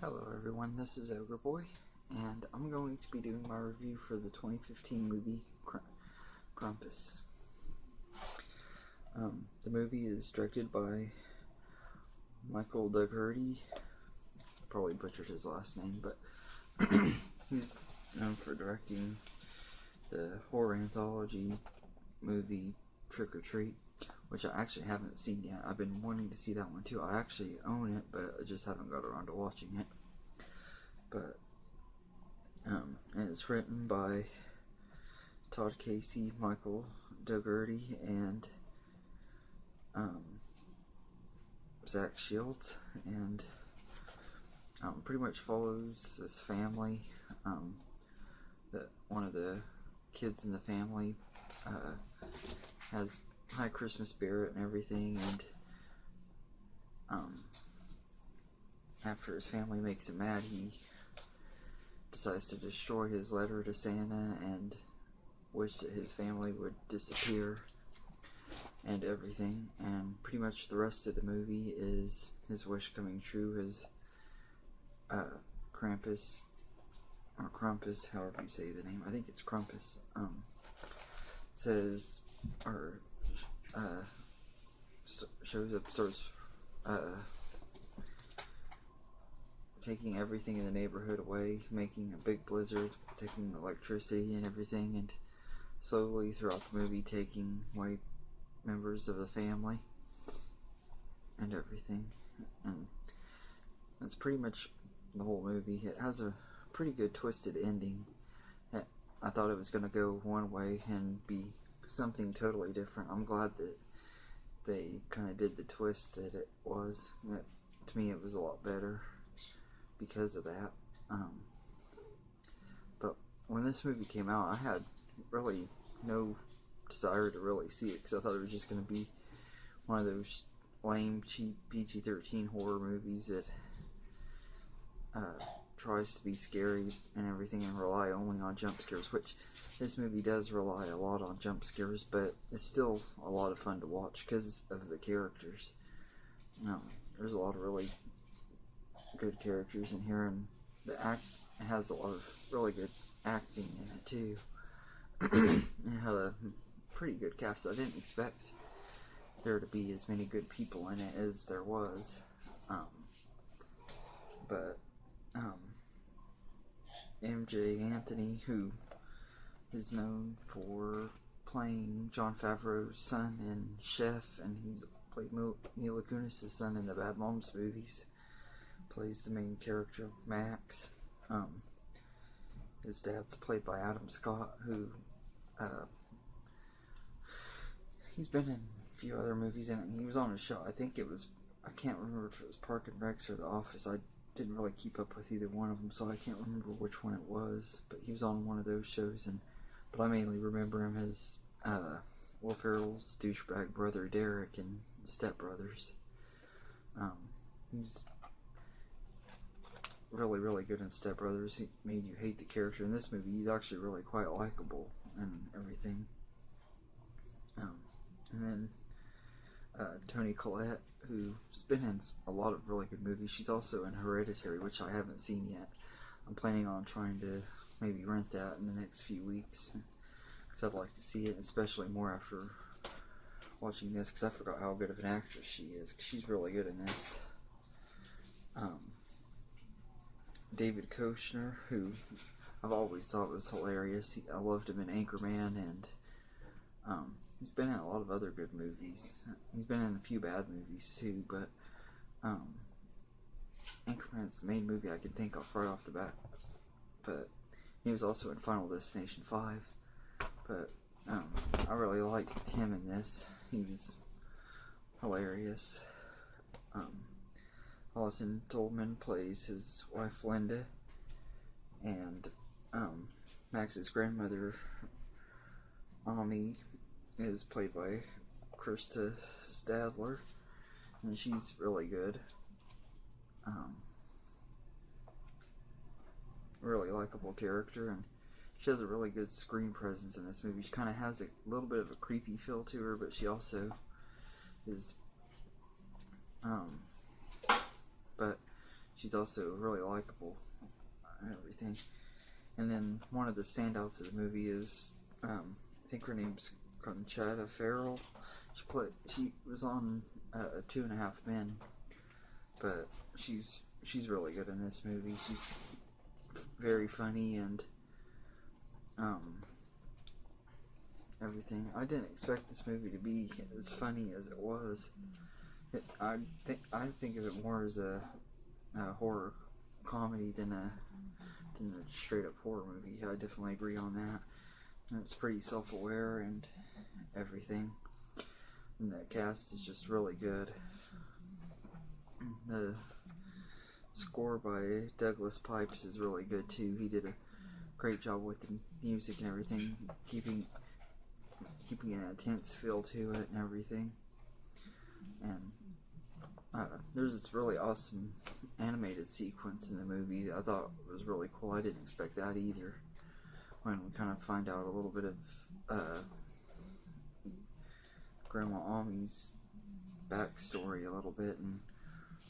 Hello everyone, this is Ogre Boy, and I'm going to be doing my review for the 2015 movie Krampus. The movie is directed by Michael Dougherty. Probably butchered his last name, but he's known for directing the horror anthology movie Trick or Treat, which I actually haven't seen yet. I've been wanting to see that one too. I actually own it, but I just haven't got around to watching it. But and it's written by Todd Casey, Michael Dougherty, and Zach Shields, and pretty much follows this family. That one of the kids in the family has high Christmas spirit and everything, and after his family makes him mad, he decides to destroy his letter to Santa and wish that his family would disappear and everything. And pretty much the rest of the movie is his wish coming true as Krampus, or Krampus, however you say the name. I think it's Krampus. Says, or shows up, starts taking everything in the neighborhood away, making a big blizzard, taking electricity and everything, and slowly throughout the movie taking away members of the family and everything. And that's pretty much the whole movie. It has a pretty good twisted ending. I thought it was going to go one way and be something totally different. I'm glad that they kind of did the twist that it was. To me, it was a lot better because of that. But when this movie came out, I had really no desire to really see it, because I thought it was just going to be one of those lame, cheap PG-13 horror movies that tries to be scary and everything and rely only on jump scares, which this movie does rely a lot on jump scares, but it's still a lot of fun to watch because of the characters. There's a lot of really good characters in here, and the act has a lot of really good acting in it too. It had a pretty good cast. I didn't expect there to be as many good people in it as there was, but MJ Anthony, who is known for playing Jon Favreau's son in Chef, and he's played Mila Kunis' son in the Bad Moms movies, plays the main character, Max. His dad's played by Adam Scott, who he's been in a few other movies, and he was on a show. I think it was, I can't remember if it was Park and Recs or The Office. I didn't really keep up with either one of them, so I can't remember which one it was, but he was on one of those shows. But I mainly remember him as Will Ferrell's douchebag brother Derek in Step Brothers. He's really good in Step Brothers. He made you hate the character. In this movie, he's actually really quite likable and everything. And then Toni Collette, who's been in a lot of really good movies. She's also in Hereditary, which I haven't seen yet. I'm planning on trying to maybe rent that in the next few weeks, because I'd like to see it, especially more after watching this, because I forgot how good of an actress she is, because she's really good in this. David Koechner, who I've always thought was hilarious. I loved him in Anchorman, and he's been in a lot of other good movies. He's been in a few bad movies too, but Anchorman's the main movie I can think of right off the bat. But he was also in Final Destination 5. But I really liked him in this. He was hilarious. Alison Tolman plays his wife Linda, and Max's grandmother Ami is played by Krista Stadler, and she's really good. Really likable character, and she has a really good screen presence in this movie. She kind of has a little bit of a creepy feel to her, but she also is she's also really likable and everything. And then one of the standouts of the movie is, I think her name's Conchata Farrell. She was on 2.5 Men, but she's really good in this movie. She's very funny and everything. I didn't expect this movie to be as funny as it was. I think of it more as a horror comedy than a straight up horror movie. I definitely agree on that. And it's pretty self-aware and everything. And the cast is just really good. The score by Douglas Pipes is really good too. He did a great job with the music and everything, keeping an intense feel to it and everything. And there's this really awesome animated sequence in the movie that I thought was really cool. I didn't expect that either. When we kind of find out a little bit of Grandma Ami's backstory a little bit, and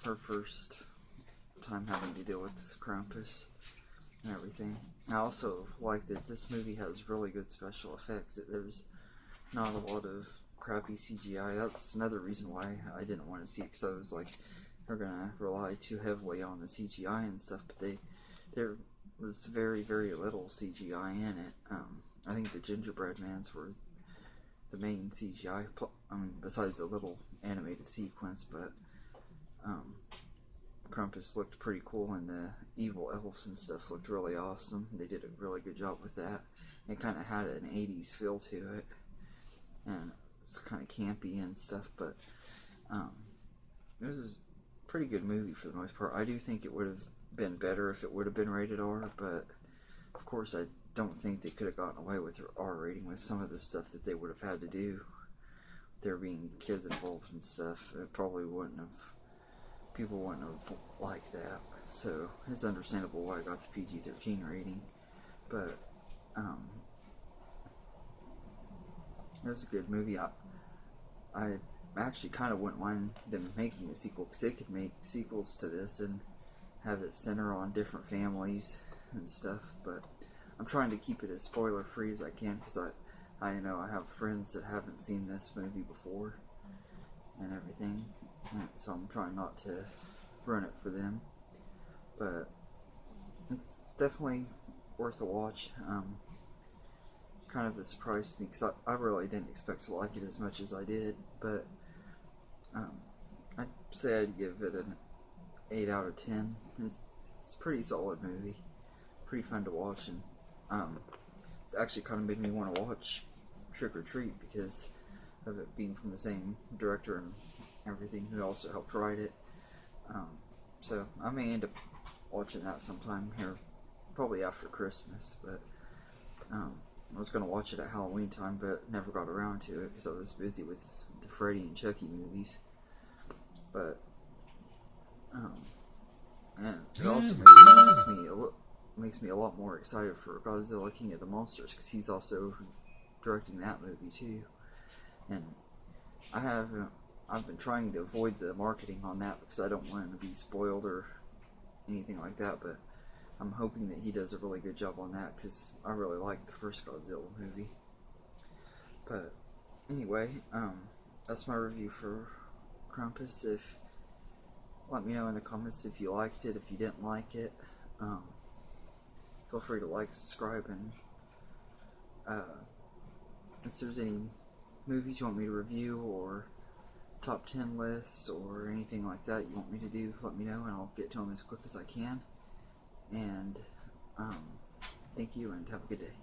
her first time having to deal with this Krampus and everything. I also like that this movie has really good special effects. There's not a lot of crappy CGI. That's another reason why I didn't want to see it, because I was like, they're gonna rely too heavily on the CGI and stuff. But there was very, very little CGI in it. I think the gingerbread mans were the main CGI, besides a little animated sequence, but Krampus looked pretty cool, and the evil elves and stuff looked really awesome. They did a really good job with that. It kind of had an 80s feel to it, and it's kind of campy and stuff, but it was a pretty good movie for the most part. I do think it would have been better if it would have been rated R, but of course I don't think they could have gotten away with their R rating with some of the stuff that they would have had to do. There being kids involved and stuff, it probably wouldn't have, people wouldn't have liked that. So it's understandable why I got the PG-13 rating, but it was a good movie. I actually kind of wouldn't mind them making a sequel, because they could make sequels to this and have it center on different families and stuff, but I'm trying to keep it as spoiler free as I can, because I know I have friends that haven't seen this movie before and everything, and so I'm trying not to ruin it for them, but it's definitely worth a watch. Kind of a surprise to me, because I really didn't expect to like it as much as I did, but I'd say I'd give it an 8 out of 10. It's a pretty solid movie, pretty fun to watch, and it's actually kind of made me want to watch Trick or Treat because of it being from the same director and everything, who also helped write it. So I may end up watching that sometime here, probably after Christmas, but I was going to watch it at Halloween time, but never got around to it because I was busy with the Freddy and Chucky movies. But and it also makes me a lot more excited for Godzilla King of the Monsters, because he's also directing that movie too. And I've been trying to avoid the marketing on that because I don't want it to be spoiled or anything like that, but I'm hoping that he does a really good job on that, because I really liked the first Godzilla movie. But anyway, that's my review for Krampus. Let me know in the comments if you liked it, if you didn't like it. Feel free to like, subscribe, and if there's any movies you want me to review, or top 10 lists, or anything like that you want me to do, let me know, and I'll get to them as quick as I can. And thank you, and have a good day.